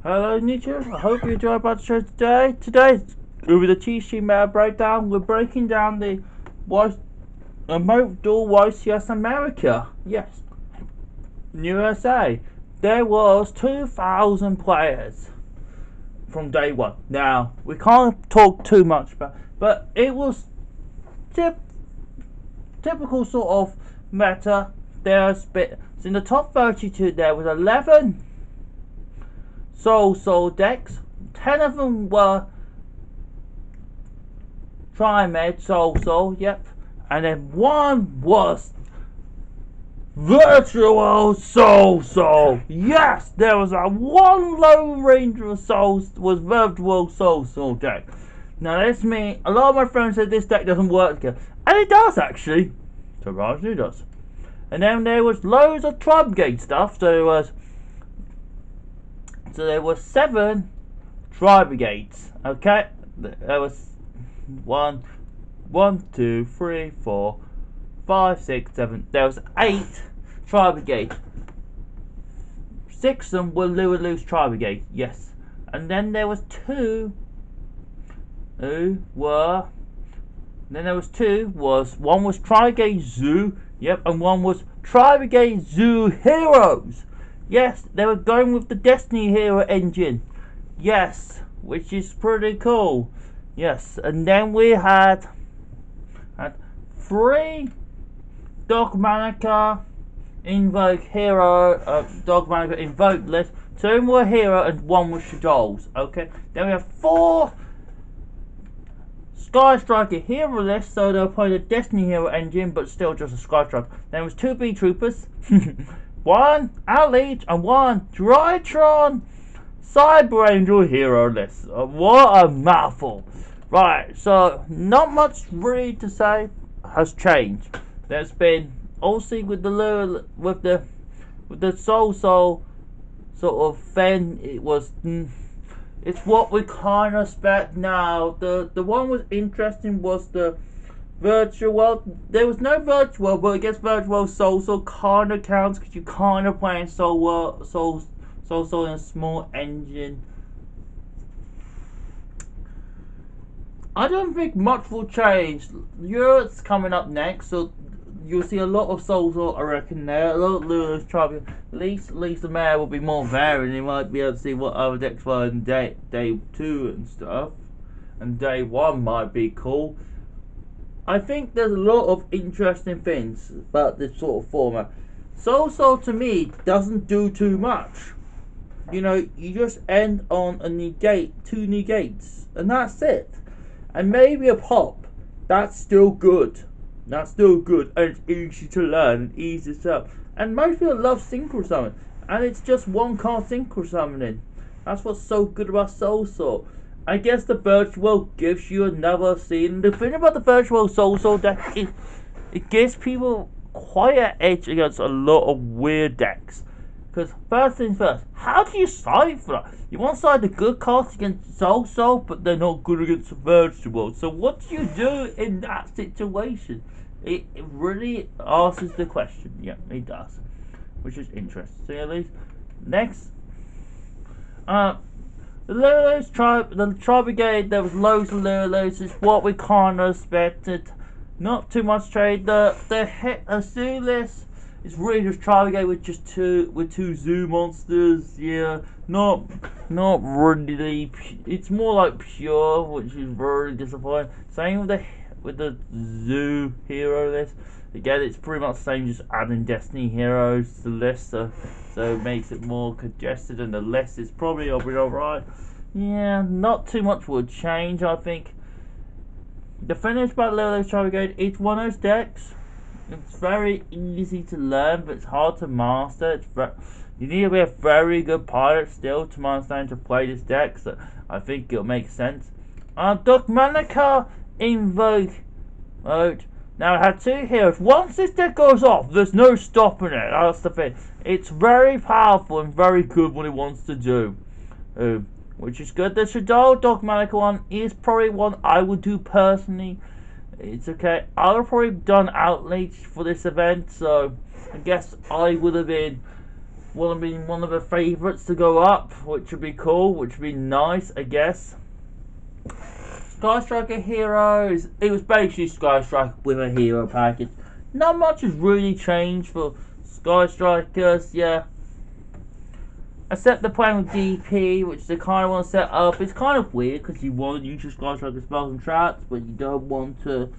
Hello, Nietzsche. I hope you enjoy about the show today. Today, over the TC Mail Breakdown, we're breaking down the remote dual YCS America. Yes, USA. There was 2,000 players from day one. Now, we can't talk too much about, but it was typical sort of meta. There's bit in the top 32. There was 11 Soul decks. 10 of them were Trimed Soul, yep. And then one was Virtual Soul. Yes, there was a one Lone Ranger of Souls was Virtual Soul deck. Now this means a lot of my friends said this deck doesn't work together, and it does actually. Surprisingly, it does. And then there was loads of Tribe Gate stuff. So there was 7 Tribe Gates. Okay, there was 1, 2, 3, 4, 5, 6, 7. There was 8 Tribe Gates. 6 of them were Loose Tribe Gates. Yes, and then there was 2 who were. Then there was 2. One was Tri-Gate Zoo. Yep, and one was Tri-Gate Zoo Heroes. Yes, they were going with the Destiny Hero engine. Yes, which is pretty cool. Yes, and then we had 3 Dogmanica Invoke Hero, Dogmanica Invoke list. 2 were Hero and 1 was Shadows. Okay, then we have 4 Sky Striker Hero list, so they'll play the Destiny Hero engine, but still just a Sky Striker. Then there was 2 B Troopers. 1 Outleech and 1 Drytron Cyber Angel Hero list. What a mouthful. Right, so not much really to say has changed. There's been obviously with the Soul sort of thing, it's what we kind of expect now. The one was interesting was the Virtual World. There was no Virtual World, but I guess Virtual Soul kind of counts because you kind of playing Soul in a small engine. I don't think much will change. Europe's coming up next, so you'll see a lot of Soul, I reckon, there. A lot of Lulu's Trouble. At least the mayor will be more varied. You might be able to see what other decks were in day 2 and stuff. And day 1 might be cool. I think there's a lot of interesting things about this sort of format. Soul to me doesn't do too much. You know, you just end on a negate, 2 negates, and that's it. And maybe a pop. That's still good. And it's easy to learn and easy to sell. And most people love Synchro Summon. And it's just 1 card Synchro Summoning. That's what's so good about Soul. I guess the Virtual gives you another scene. The thing about the Virtual Soul deck is it gives people quite an edge against a lot of weird decks. Because first things first, how do you side for that? You want to side the good cards against Soul, but they're not good against the Virtual. So what do you do in that situation? It really answers the question. Yeah, it does. Which is interesting at least. Next. The Tribe Brigade, there was loads of Lulus. It's what we kind of expected. Not too much trade. The Zoo list is really just Tribe Brigade with just 2 Zoo monsters. Yeah, not really. It's more like pure, which is very disappointing. Same with the Zoo Hero list. Again, it's pretty much the same, just adding Destiny Heroes to the list, so it makes it more congested, and the list is probably alright. Yeah, not too much would change, I think. The finish Battle of Tribe Brigade, it's one of those decks. It's very easy to learn, but it's hard to master. You need to be a very good pilot still to understand to play this deck, so I think it'll make sense. Dogmanica Invoke mode. Now, it had 2 heroes. Once this deck goes off, there's no stopping it. That's the thing. It's very powerful and very good what it wants to do. Which is good. The Shadow Dogmanica one is probably one I would do personally. It's okay. I would have probably done Outreach for this event, so I guess I would have been one of the favourites to go up, which would be cool, which would be nice, I guess. Sky Striker Heroes. It was basically Sky Striker with a hero package. Not much has really changed for Sky Strikers, yeah. Except they're playing with DP, which they kind of want to set up. It's kind of weird because you want to use your Sky Striker spells and traps, but you don't want to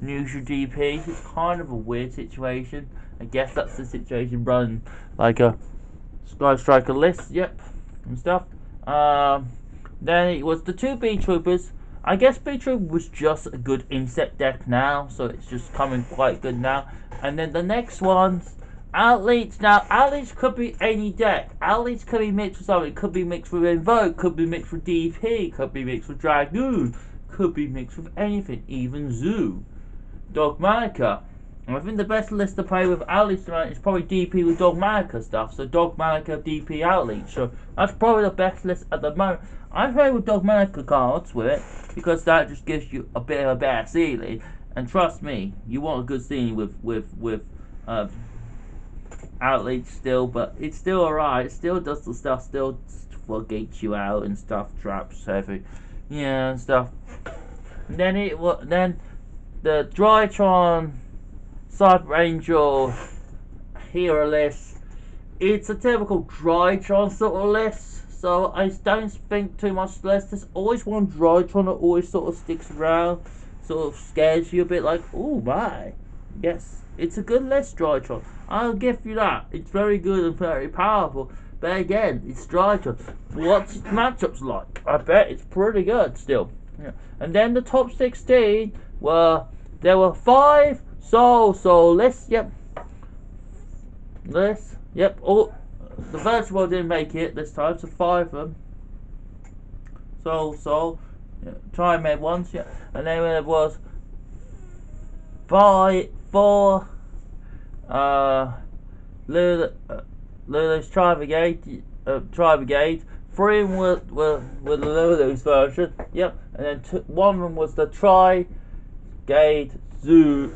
use your DP. It's kind of a weird situation. I guess that's the situation running like a Sky Striker list, yep, and stuff. Then it was the two B Troopers. I guess B Trooper was just a good insect deck now, so it's just coming quite good now. And then the next ones, Outleets. Now, Outleets could be any deck. Outleets could be mixed with something. Could be mixed with Invoke, could be mixed with DP, could be mixed with Dragoon, could be mixed with anything, even Zoo. Dogmanica. I think the best list to play with Outleets tonight is probably DP with Dogmanica stuff. So Dogmanica, DP, Outleets. So that's probably the best list at the moment. I play with Dogmanica cards with it because that just gives you a bit of a better ceiling. And trust me, you want a good ceiling with Outleets still, but it's still alright. It still does the stuff, still floodgates you out and stuff, traps, heavy, yeah, and stuff. And then the Drytron Cyber Angel hero list. It's a typical Drytron sort of list, so I don't think too much less. There's always one Drytron that always sort of sticks around, sort of scares you a bit, like, oh my, yes, it's a good list, Drytron. I'll give you that. It's very good and very powerful. But again, it's Drytron. What's its matchups like? I bet it's pretty good still. Yeah. And then the top 16 there were 5 Soul lists. Yep. Yep. All the virtual didn't make it this time, so 5 of them. Soul. Yeah. Tri-Med ones. Yeah. And then there was 4 Lulu's Tri-Brigade, 3 of them were the Lulu's version, yep, and then one of them was the Tri-Brigade Zoo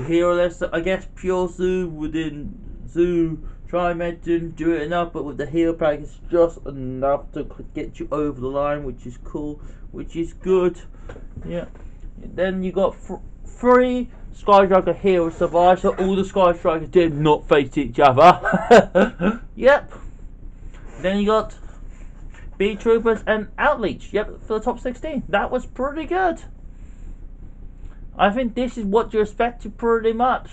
hero list. I guess pure Zoo within Zoo Tri-Med didn't do it enough, but with the hero pack it's just enough to get you over the line, which is cool, which is good, yeah. Then you got 3 Sky Striker heroes survived, so all the Sky Strikers did not face each other. Yep. Then you got B Troopers and Outleech. Yep, for the top 16. That was pretty good. I think this is what you expected pretty much.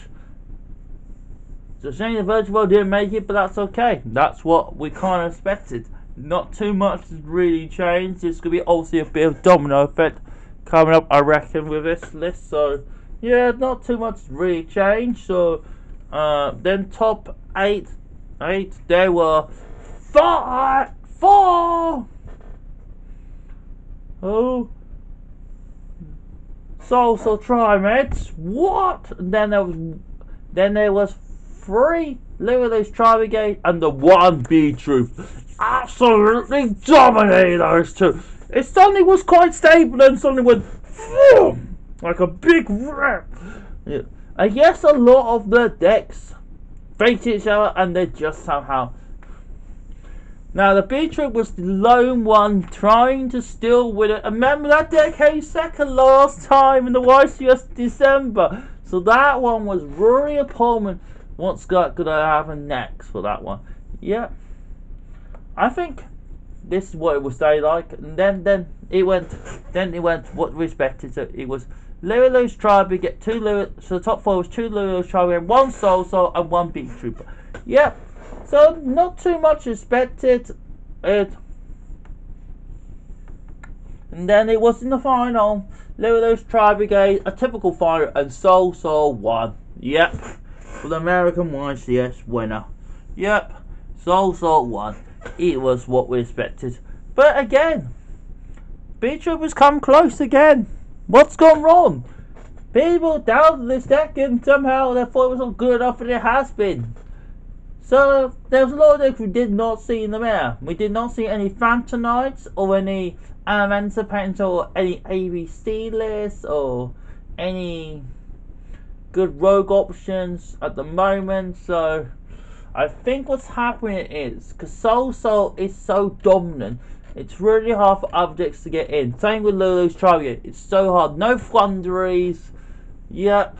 So saying the virtual world didn't make it, but that's okay. That's what we kind of expected. Not too much has really changed. There's going to be obviously a bit of domino effect coming up, I reckon, with this list. So yeah, not too much really changed. So then top 8, there were 4. Oh, so Tri-Meds. What? And then there was 3 Lulu's Tri-Brigade and the 1 B Troop. Absolutely dominated those 2. It suddenly was quite stable and suddenly went boom, like a big rip. Yeah. I guess a lot of the decks face each other and they just somehow. Now the B Troop was the lone one trying to still win it. Remember that deck came second last time in the YCS December. So that one was really appalling. What's gonna happen next for that one? Yeah. I think this is what it will stay like. And then it went what we expected. So it was Lulu's Tribe, we get 2 Lulu, so the top 4 was 2 Lulu's Tribe, 1 Soul and 1 Beat Trooper. Yep. So not too much expected. And then it was in the final. Lulu's Tri Brigade, a typical final, and Soul won. Yep. For the American YCS winner. Yep. Soul won. It was what we expected. But again, B Troopers come close again. What's gone wrong? People doubted this deck and somehow they thought it was not good enough, and it has been. So there was a lot of decks we did not see in the mirror. We did not see any Phantom Knights or any Emancipant or any ABC lists or any good rogue options at the moment. So I think what's happening is because Soul is so dominant, it's really hard for other decks to get in. Same with Lulu's Chariot, it's so hard. No Flunderies, yep,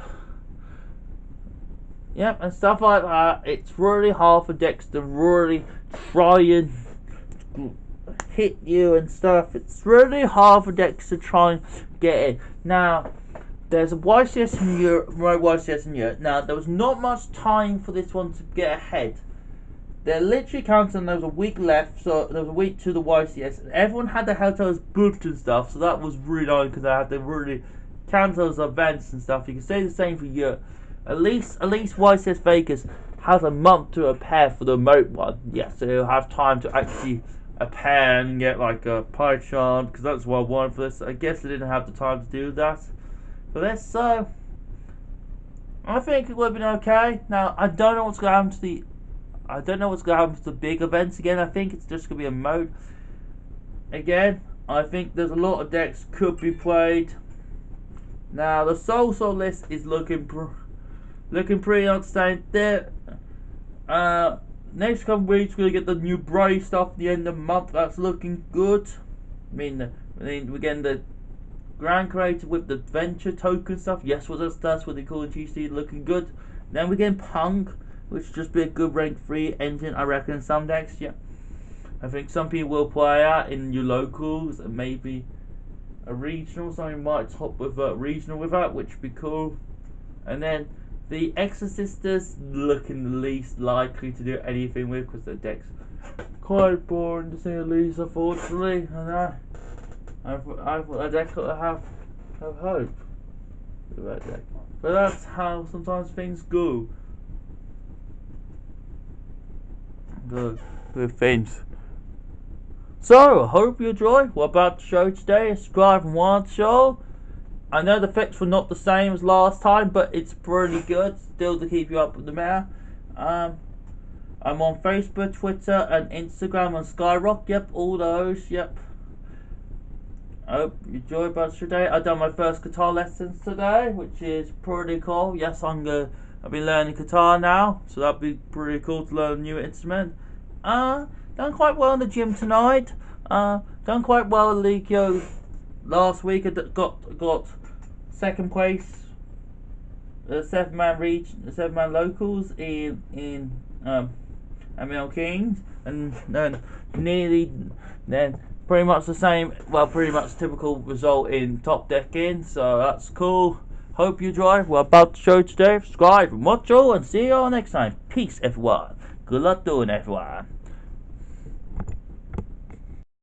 and stuff like that. It's really hard for decks to really try and hit you and stuff. It's really hard for decks to try and get in. Now, there's a YCS in Europe, right? YCS in Europe. Now, there was not much time for this one to get ahead. They're literally counting. There was a week left, so there was a week to the YCS, and everyone had their hotels booked and stuff. So that was really annoying because I had to really cancel those events and stuff. You can say the same for Europe. At least YCS Vegas has a month to prepare for the remote one. Yeah, so you'll have time to actually prepare and get like a pie chart, because that's what I wanted for this. I guess they didn't have the time to do that for this, so I think it would have been okay. Now I don't know what's going to happen to the big events again. I think it's just going to be a mode again. I think there's a lot of decks could be played. Now the Soul list is looking pretty outstanding there. Next couple weeks we're gonna get the new Brave stuff at the end of the month. That's looking good. I mean we're getting the Grand Creator with the Venture token stuff. Yes, that's what they call it. GC, looking good. Then we're getting Punk, which should just be a good rank 3 engine, I reckon. Some decks, yeah. I think some people will play out in your locals and maybe a regional. Something might top with a regional with that, which would be cool. And then the Exorcisters looking the least likely to do anything with, because their deck's quite boring to say the least, unfortunately. And I thought that deck could have hope with that deck. But that's how sometimes things go. Good with things. So, I hope you enjoy what about the show today. Subscribe and watch the show. I know the effects were not the same as last time, but it's pretty good still to keep you up with the matter. I'm on Facebook, Twitter, and Instagram on Skyrock. Yep, all those. Yep. I hope you enjoyed about today. I've done my first guitar lessons today, which is pretty cool. Yes, I've been learning guitar now, so that'd be pretty cool to learn a new instrument. Done quite well in the gym tonight. Done quite well at League last week. I got second place, 7-man locals in ML Kings, and then pretty much the same. Well, pretty much typical result in top decking. So that's cool. Hope you enjoy. We're about to show today. Subscribe and watch all, and see you all next time. Peace, everyone. Good luck doing, everyone.